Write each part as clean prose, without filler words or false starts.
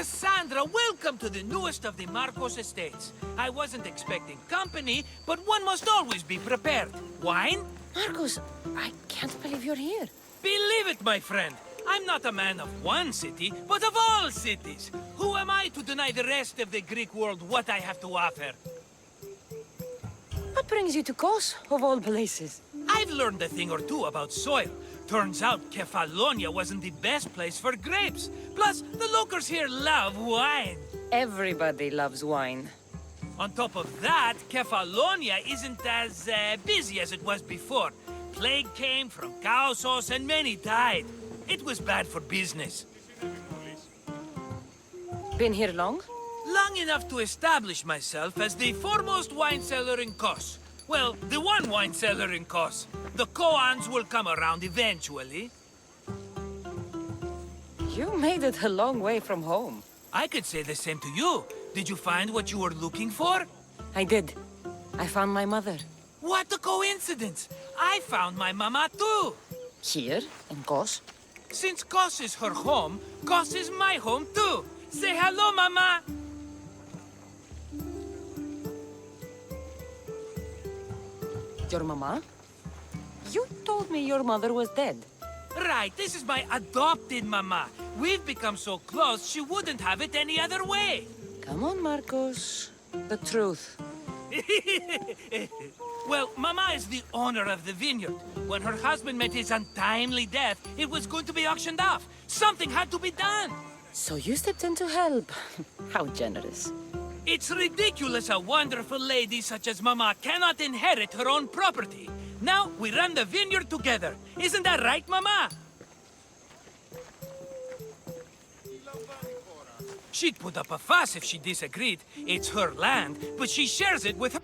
Cassandra, welcome to the newest of the Marcos estates. I wasn't expecting company, but one must always be prepared. Wine? Marcos, I can't believe you're here. Believe it, my friend. I'm not a man of one city, but of all cities. Who am I to deny the rest of the Greek world what I have to offer? What brings you to Kos, of all places? I've learned a thing or two about soil. Turns out Kefalonia wasn't the best place for grapes. Plus, the locals here love wine. Everybody loves wine. On top of that, Kefalonia isn't as busy as it was before. Plague came from Chaosos and many died. It was bad for business. Been here long? Long enough to establish myself as the foremost wine seller in Kos. Well, the one wine seller in Kos. The koans will come around eventually. You made it a long way from home. I could say the same to you. Did you find what you were looking for? I did. I found my mother. What a coincidence! I found my mama too! Here, in Kos. Since Kos is her home, Kos is my home too! Say hello, mama! Your mama? You told me your mother was dead. Right, this is my adopted mama. We've become so close, she wouldn't have it any other way. Come on, Marcos. The truth. Well, Mama is the owner of the vineyard. When her husband met his untimely death, it was going to be auctioned off. Something had to be done. So you stepped in to help. How generous. It's ridiculous a wonderful lady such as Mama cannot inherit her own property. Now we run the vineyard together. Isn't that right, Mama? She'd put up a fuss if she disagreed. It's her land, but she shares it with her.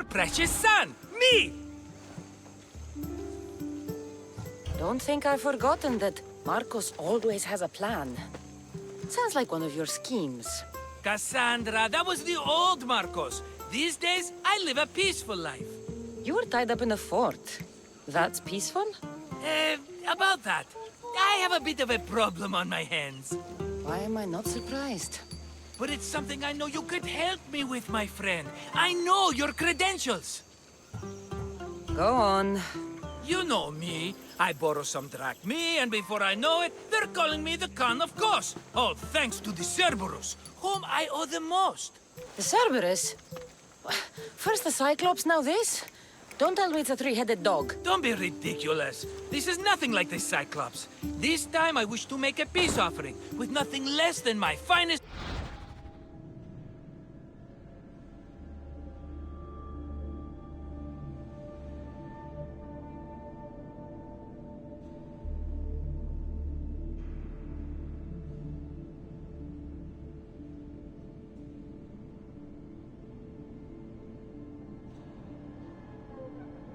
precious son, me! Don't think I've forgotten that Marcos always has a plan. Sounds like one of your schemes. Cassandra, that was the old Marcos. These days, I live a peaceful life. You were tied up in a fort. That's peaceful? About that, I have a bit of a problem on my hands. Why am I not surprised? But it's something I know you could help me with, my friend. I know your credentials. Go on. You know me. I borrow some drachmae, and before I know it, they're calling me the Khan of Kos. All thanks to the Cerberus, whom I owe the most. The Cerberus? First the Cyclops, now this? Don't tell me it's a three-headed dog. Don't be ridiculous. This is nothing like the Cyclops. This time I wish to make a peace offering with nothing less than my finest...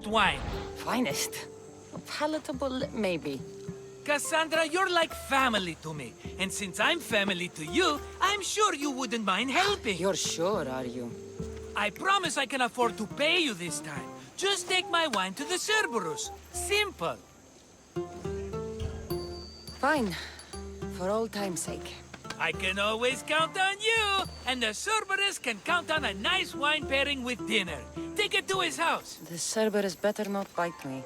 wine. Finest. Palatable, maybe. Cassandra, you're like family to me. And since I'm family to you, I'm sure you wouldn't mind helping. You're sure, are you? I promise I can afford to pay you this time. Just take my wine to the Cerberus. Simple. Fine. For old time's sake. I can always count on you. And the Cerberus can count on a nice wine pairing with dinner. Take it to his house. The Cerberus better not bite me.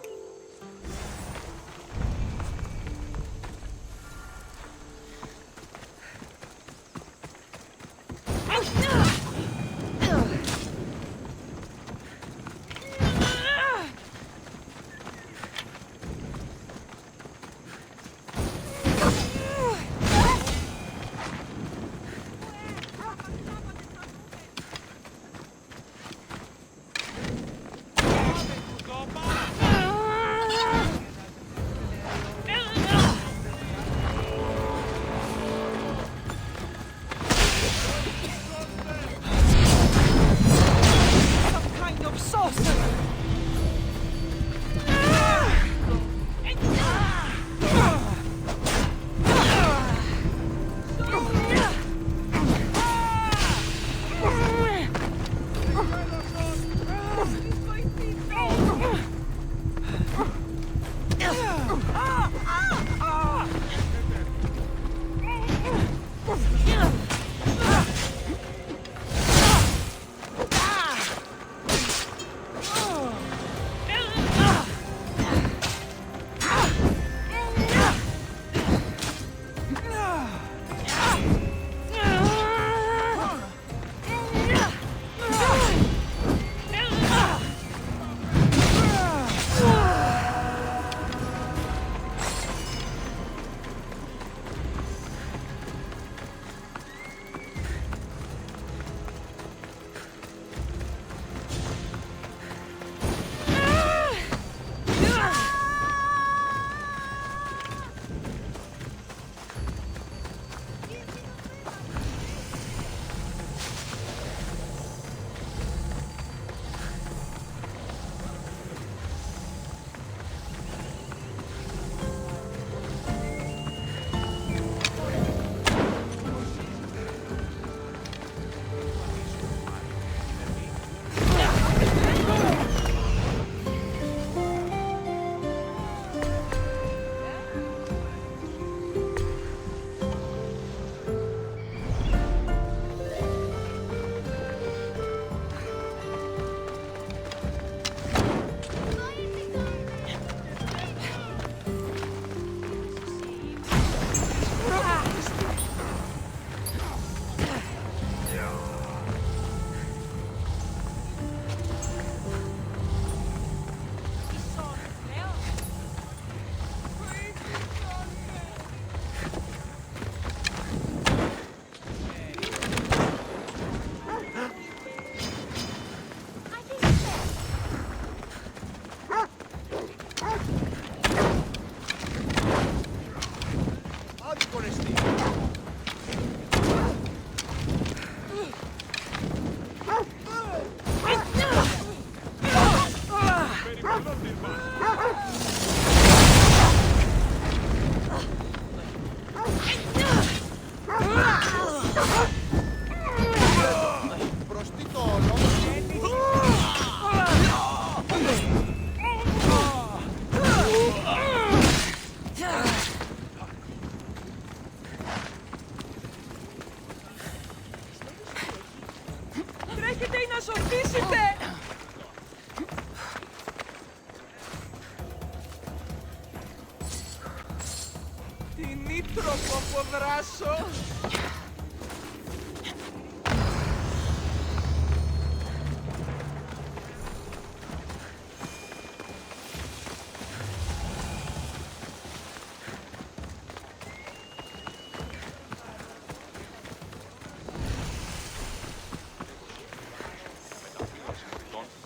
Troppo podrasso!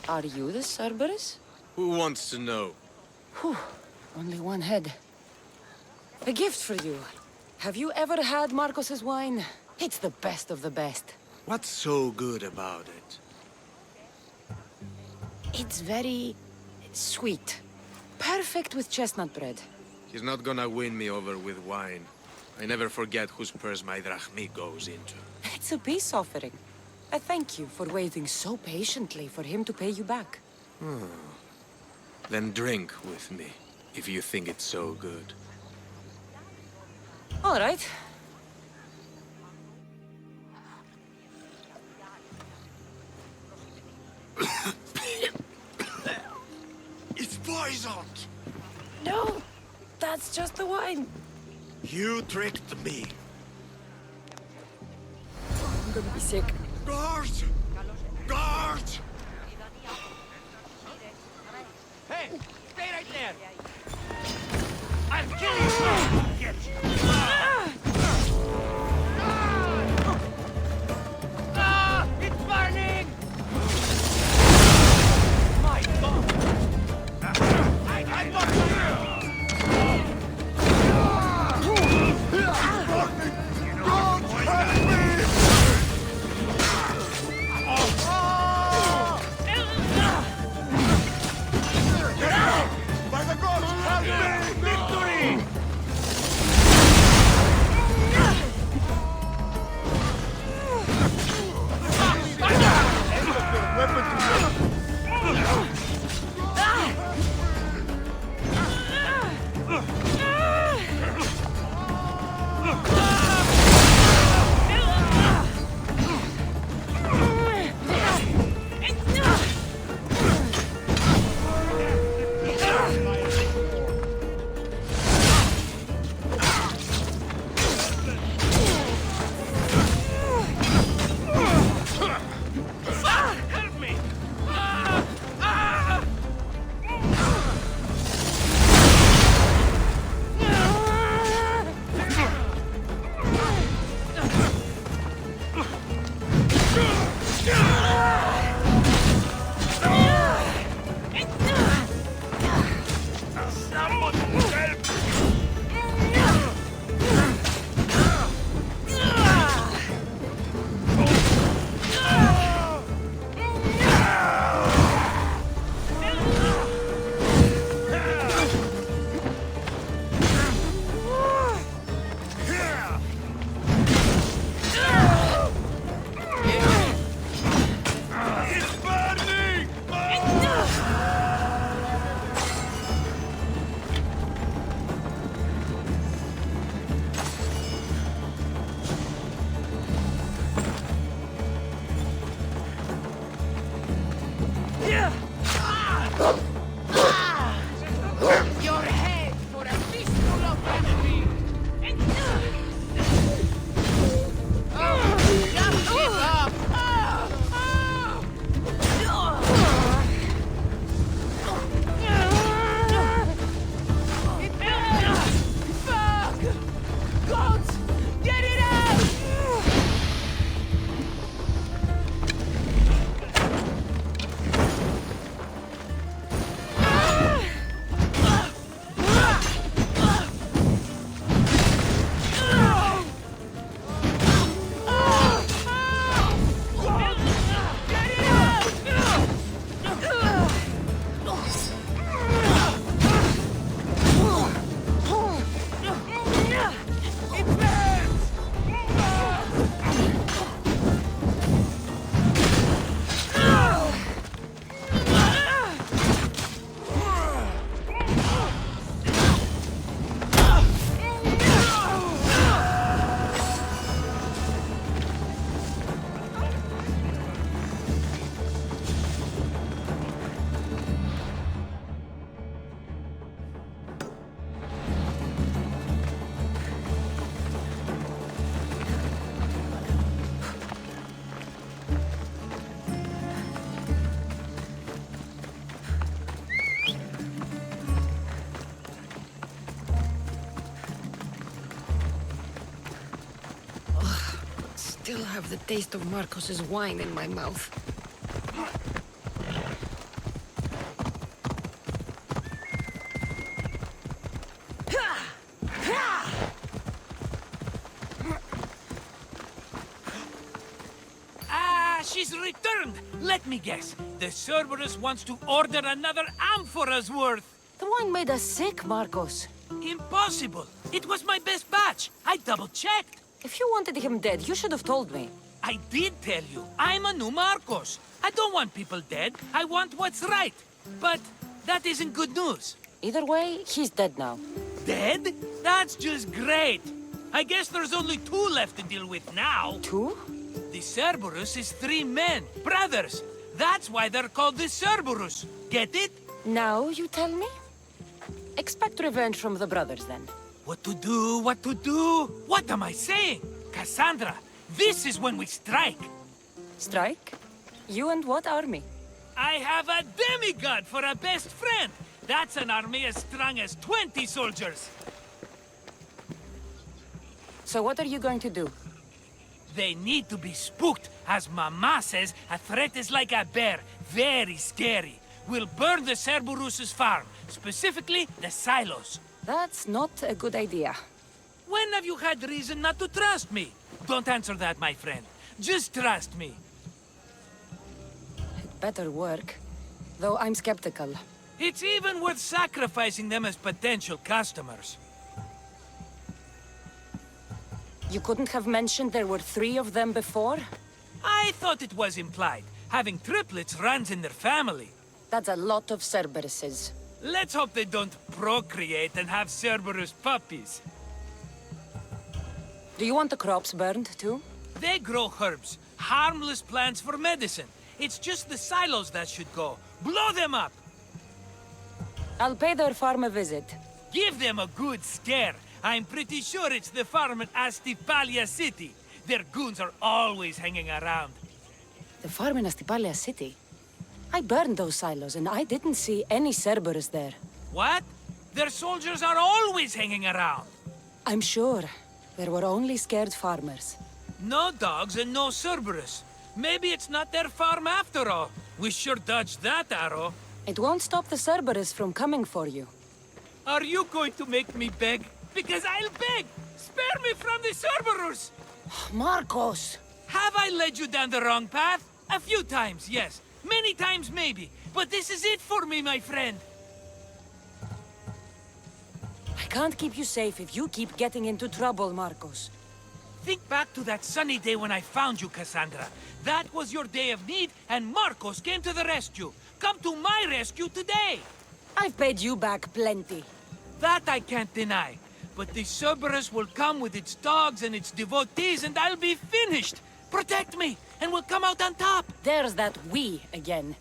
Are you the Cerberus? Who wants to know? Whew, only one head. A gift for you. Have you ever had Marcos's wine? It's the best of the best. What's so good about it? It's very sweet. Perfect with chestnut bread. He's not gonna win me over with wine. I never forget whose purse my drachmi goes into. It's a peace offering. A thank you for waiting so patiently for him to pay you back. Then drink with me, if you think it's so good. All right. It's poisoned! No, that's just the wine. You tricked me. I'm gonna be sick. Guard! Guard! Hey, stay right there! I'll kill you, son! Get you! Ah! It's burning! My God! I got By the gods, help me! Victory! help me! still have the taste of Marcos's wine in my mouth. She's returned! Let me guess. The Cerberus wants to order another amphora's worth. The wine made us sick, Marcos. Impossible! It was my best batch. I double-checked. If you wanted him dead, you should have told me. I did tell you. I'm a new Marcos. I don't want people dead. I want what's right. But that isn't good news. Either way, he's dead now. Dead? That's just great. I guess there's only 2 left to deal with now. 2? The Cerberus is 3 men, brothers. That's why they're called the Cerberus. Get it? Now you tell me? Expect revenge from the brothers, then. What to do, what to do? What am I saying? Cassandra, this is when we strike. Strike? You and what army? I have a demigod for a best friend. That's an army as strong as 20 soldiers. So what are you going to do? They need to be spooked. As Mama says, a threat is like a bear. Very scary. We'll burn the Cerberus's farm. Specifically, the silos. That's not a good idea. When have you had reason not to trust me? Don't answer that, my friend. Just trust me. It better work. Though I'm skeptical. It's even worth sacrificing them as potential customers. You couldn't have mentioned there were 3 of them before? I thought it was implied. Having triplets runs in their family. That's a lot of Cerberuses. Let's hope they don't procreate and have Cerberus puppies. Do you want the crops burned, too? They grow herbs, harmless plants for medicine. It's just the silos that should go. Blow them up! I'll pay their farm a visit. Give them a good scare. I'm pretty sure it's the farm at Astipalia City. Their goons are always hanging around. The farm in Astipalia City? I burned those silos and I didn't see any Cerberus there. What? Their soldiers are always hanging around. I'm sure. There were only scared farmers. No dogs and no Cerberus. Maybe it's not their farm after all. We sure dodged that arrow. It won't stop the Cerberus from coming for you. Are you going to make me beg? Because I'll beg! Spare me from the Cerberus! Marcos! Have I led you down the wrong path? A few times, yes. Many times, maybe. But this is it for me, my friend. I can't keep you safe if you keep getting into trouble, Marcos. Think back to that sunny day when I found you, Cassandra. That was your day of need, and Marcos came to the rescue. Come to my rescue today! I've paid you back plenty. That I can't deny. But the Cerberus will come with its dogs and its devotees, and I'll be finished! Protect me, and we'll come out on top! There's that we again.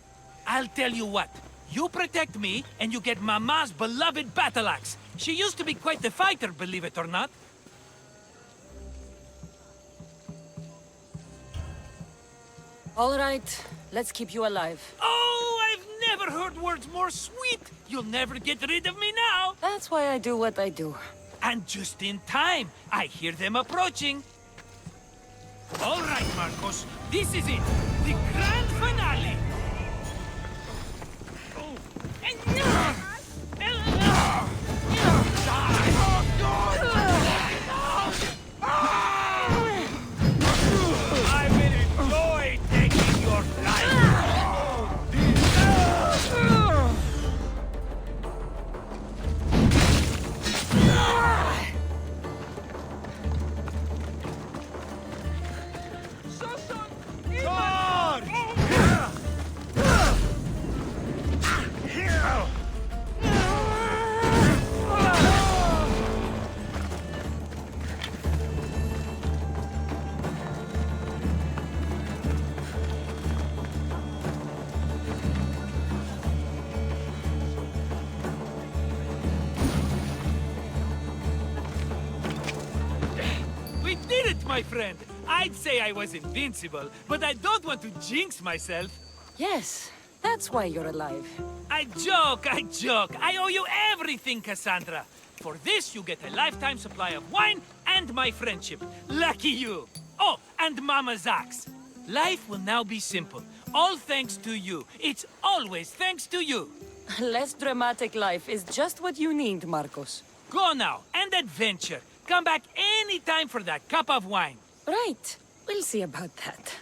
I'll tell you what. You protect me, and you get Mama's beloved battle axe. She used to be quite the fighter, believe it or not. All right, let's keep you alive. Oh, I've never heard words more sweet! You'll never get rid of me now! That's why I do what I do. And just in time, I hear them approaching. All right, Marcos, this is it. The grand finale. I will enjoy taking your life. We did it, my friend! I'd say I was invincible, but I don't want to jinx myself. Yes, that's why you're alive. I joke, I joke. I owe you everything, Cassandra. For this, you get a lifetime supply of wine and my friendship. Lucky you. Oh, and Mama's axe. Life will now be simple. All thanks to you. It's always thanks to you. Less dramatic life is just what you need, Marcos. Go now, and adventure. Come back any time for that cup of wine. Right. We'll see about that.